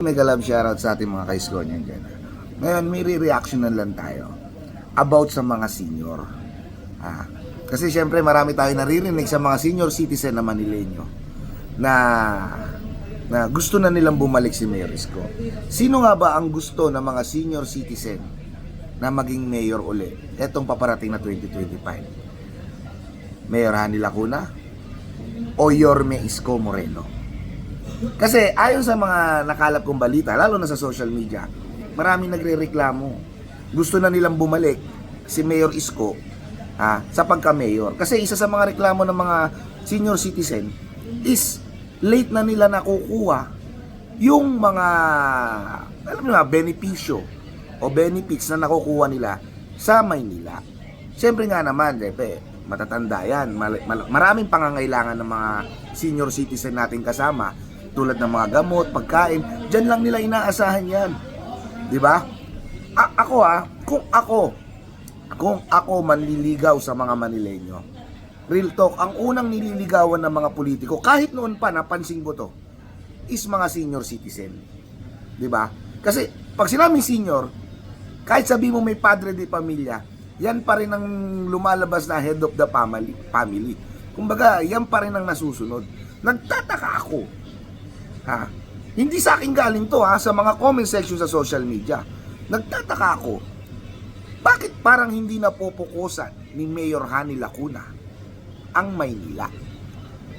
Mega love shoutout sa ating mga kaiskonyan dyan. Ngayon, may re-reactionan lang tayo about sa mga senior. Kasi syempre marami tayong naririnig sa mga senior citizen na Manileño na gusto na nilang bumalik si Mayor Isko. Sino nga ba ang gusto ng mga senior citizen na maging mayor uli etong paparating na 2025? Mayor Hani Lacuna o Yorme Isko Moreno? Kasi ayon sa mga nakalap kong balita, lalo na sa social media, maraming nagrereklamo. Gusto na nilang bumalik si Mayor Isko sa pagka-mayor. Kasi isa sa mga reklamo ng mga senior citizen is late na nila nakukuha yung mga, alam mo na, benepisyo o benefits na nakukuha nila sa Maynila. Siyempre nga naman, matatanda yan. Maraming pangangailangan ng mga senior citizen nating kasama, tulad ng mga gamot, pagkain, dyan lang nila inaasahan yan. Di ba? Kung ako manliligaw sa mga Manileño, real talk, ang unang nililigawan ng mga politiko, kahit noon pa, napansin ko to, is mga senior citizen. Di ba? Kasi, pag sinabing senior, kahit sabi mo may padre de pamilya, yan pa rin ang lumalabas na head of the family. Kumbaga, yan pa rin ang nasusunod. Nagtataka ako. Hindi sa akin galing to sa mga comment section sa social media. Nagtataka ako, bakit parang hindi napopokusan ni Mayor Hani Lacuna ang Maynila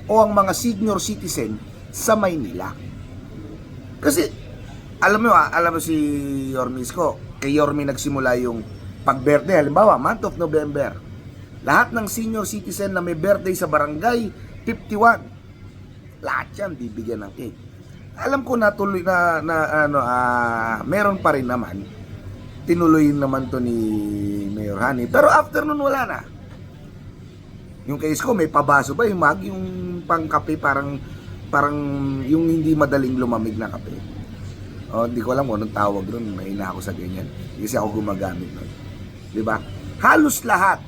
o ang mga senior citizen sa Maynila? Kasi alam mo si Yorme Isko, kay Yorme nagsimula yung pag-birthday. Halimbawa, month of November, lahat ng senior citizen na may birthday sa barangay 51, lahat yan bibigyan ng cake. Alam ko natuloy meron pa rin naman, tinuloy naman to ni Mayor Hani, pero after nun wala na. Yung kay Isko may pabaso ba yung pangkape, parang yung hindi madaling lumamig na kape. Hindi ko alam kung anong tawag ron, mahina ako sa ganyan kasi ako gumagamit nun. Di ba? Halos lahat.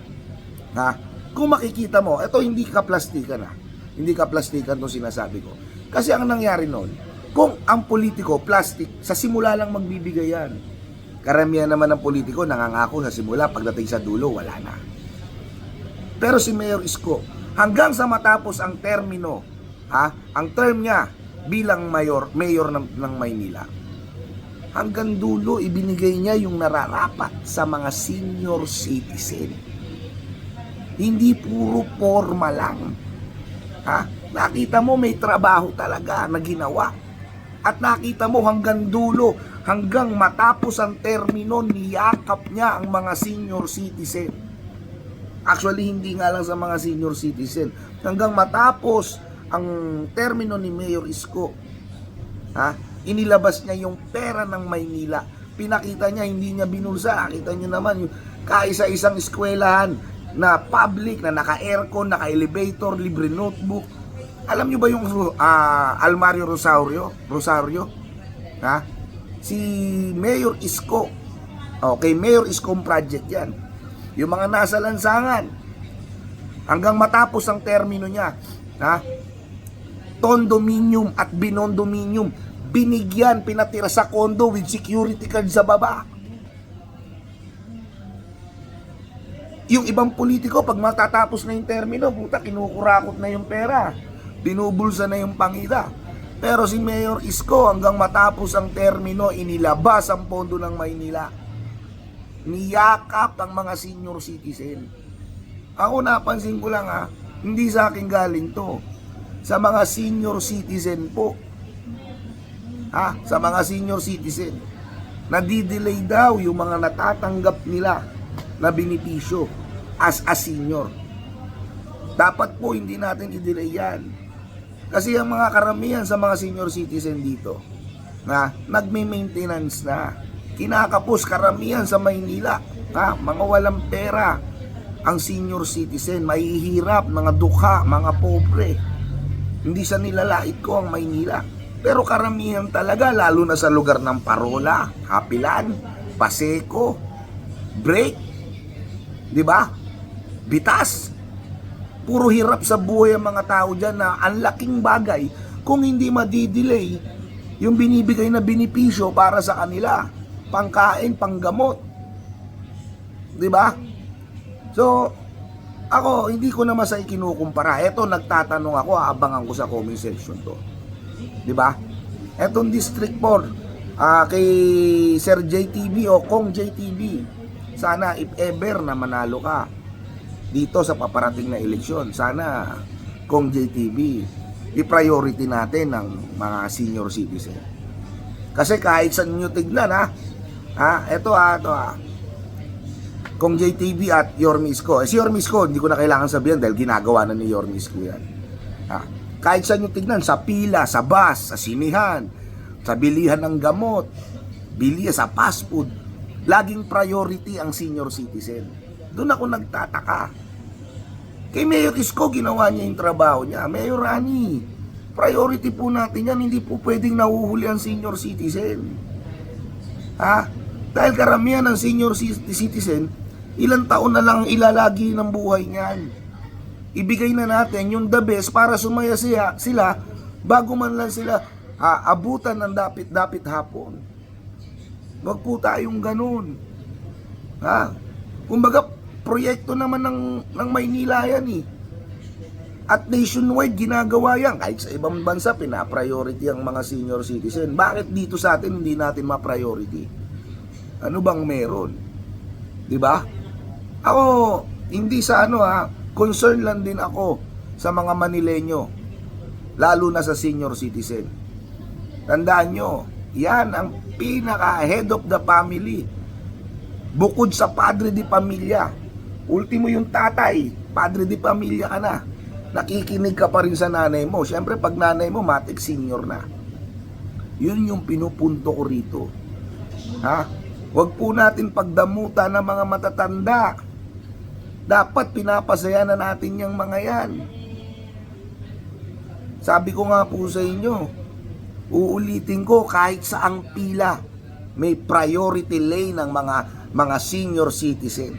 Kung makikita mo, ito hindi ka plastikan hindi ka plastikan itong sinasabi ko. Kasi ang nangyari noon, kung ang politiko plastic, sa simula lang magbibigay yan. Karamihan naman ng politiko nangangako sa simula, pagdating sa dulo wala na. Pero si Mayor Isko, hanggang sa matapos ang termino, ang term niya bilang mayor ng Maynila, hanggang dulo ibinigay niya yung nararapat sa mga senior citizen. Hindi puro forma lang. Nakita mo may trabaho talaga na ginawa. At nakita mo hanggang dulo, hanggang matapos ang termino, niyakap niya ang mga senior citizen. Actually, hindi nga lang sa mga senior citizen. Hanggang matapos ang termino ni Mayor Isko, inilabas niya yung pera ng Maynila. Pinakita niya, hindi niya binulsa. Kita niyo naman, yung kaisa-isang eskwelahan na public, na naka-aircon, naka-elevator, libre notebook. Alam niyo ba yung Almario Rosario? Si Mayor Isko. Okay, Mayor Isko project yan. Yung mga nasa lansangan. Hanggang matapos ang termino niya. Condominium at binondominium. Binigyan, pinatira sa condo with security card sa baba. Yung ibang politiko, pag matatapos na yung termino, kinukurakot na yung pera. Binubulsa na yung pangita. Pero si Mayor Isko, hanggang matapos ang termino, inilabas ang pondo ng Maynila. Niyakap ang mga senior citizen. Ako napansin ko lang hindi sa akin galing to. Sa mga senior citizen po. Sa mga senior citizen. Nadidelay daw yung mga natatanggap nila na benepisyo as a senior. Dapat po hindi natin i-delay yan. Kasi ang mga karamihan sa mga senior citizen dito nagme-maintenance na. Kinakapos karamihan sa Maynila. Mga walang pera ang senior citizen. Mahihirap, mga dukha, mga pobre. Hindi sa nilalait ko ang Maynila. Pero karamihan talaga, lalo na sa lugar ng Parola, Hapilan, Paseco, Break, di ba? Bitas. Puro hirap sa buhay ang mga tao dyan na ang laking bagay kung hindi madidelay yung binibigay na benepisyo para sa kanila, pangkain, panggamot. 'Di ba? So, ako, hindi ko naman sa ikinukumpara. Eto, nagtatanong ako, aabangan ko sa comment section to. 'Di ba? Etong District 4, kay Sir JTV o Kong JTV, sana if ever na manalo ka dito sa paparating na eleksyon, sana Kong JTV, i-priority natin ng mga senior citizen. Kasi kahit saan nyo tignan ito Kong JTV at Yorme Isko. Si Yorme Isko, hindi ko na kailangan sabihin dahil ginagawa na ni Yorme Isko yan. Kahit saan nyo tignan, sa pila, sa bus, sa sinihan, sa bilihan ng gamot, bilihan sa fast food, laging priority ang senior citizen. Doon ako nagtataka. Kay Mayor Isko, ginawa niya yung trabaho niya. Mayor Rani, priority po natin yan. Hindi po pwedeng nahuhuli ang senior citizen. Dahil karamihan ng senior citizen, ilang taon na lang ilalagi ng buhay niyan. Ibigay na natin yung the best para sumaya sila bago man lang sila abutan ng dapit-dapit hapon. Wag po tayong ganun. Kumbaga, proyekto naman ng Maynila yan eh. At nationwide ginagawa yan. Kahit sa ibang bansa pina-priority ang mga senior citizen. Bakit dito sa atin hindi natin ma-priority? Ano bang meron? 'Di ba? Ako hindi sa concern lang din ako sa mga Manileño, lalo na sa senior citizen. Tandaan nyo, yan ang pinaka head of the family. Bukod sa padre di pamilya, ultimo yung tatay, padre di pamilya ka na. Nakikinig ka pa rin sa nanay mo. Siyempre, pag nanay mo, matik senior na. Yun yung pinupunto ko rito. Huwag po natin pagdamutan ng mga matatanda. Dapat pinapasaya na natin yung mga yan. Sabi ko nga po sa inyo, uulitin ko, kahit saang pila, may priority lane ng mga senior citizen.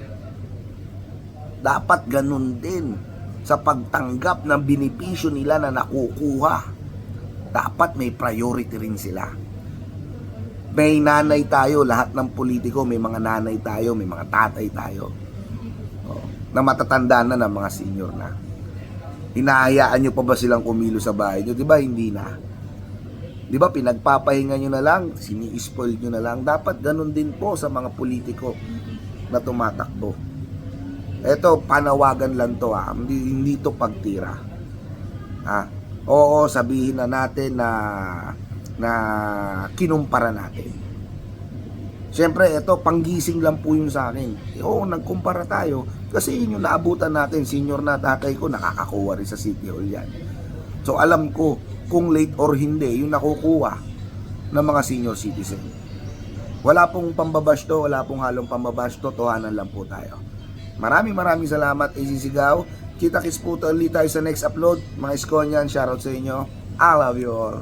Dapat ganun din sa pagtanggap ng benepisyo nila na nakukuha. Dapat may priority rin sila. May nanay tayo, lahat ng politiko, may mga nanay tayo, may mga tatay tayo. Na matatanda na ng mga senior na. Hinahayaan nyo pa ba silang kumilo sa bahay nyo? Diba hindi na? Diba pinagpapahinga nyo na lang, sini-spoil nyo na lang. Dapat ganun din po sa mga politiko na tumatakbo. Eto, panawagan lang to hindi to pagtira. Oo, sabihin na natin na kinumpara natin. Siyempre, ito, panggising lang po yun sa akin. Oo, nagkumpara tayo. Kasi yun yung naabutan natin. Senior na tatay ko, nakakakuha rin sa City Hall yan. So, alam ko, kung late or hindi, yung nakukuha ng mga senior citizen. Wala pong pambabash to, wala pong halong pambabash to, tohanan lang po tayo. Maraming salamat, Isisigaw. Kita-kits po ulit tayo sa next upload. Mga Iskonyan, shoutout sa inyo. I love you all.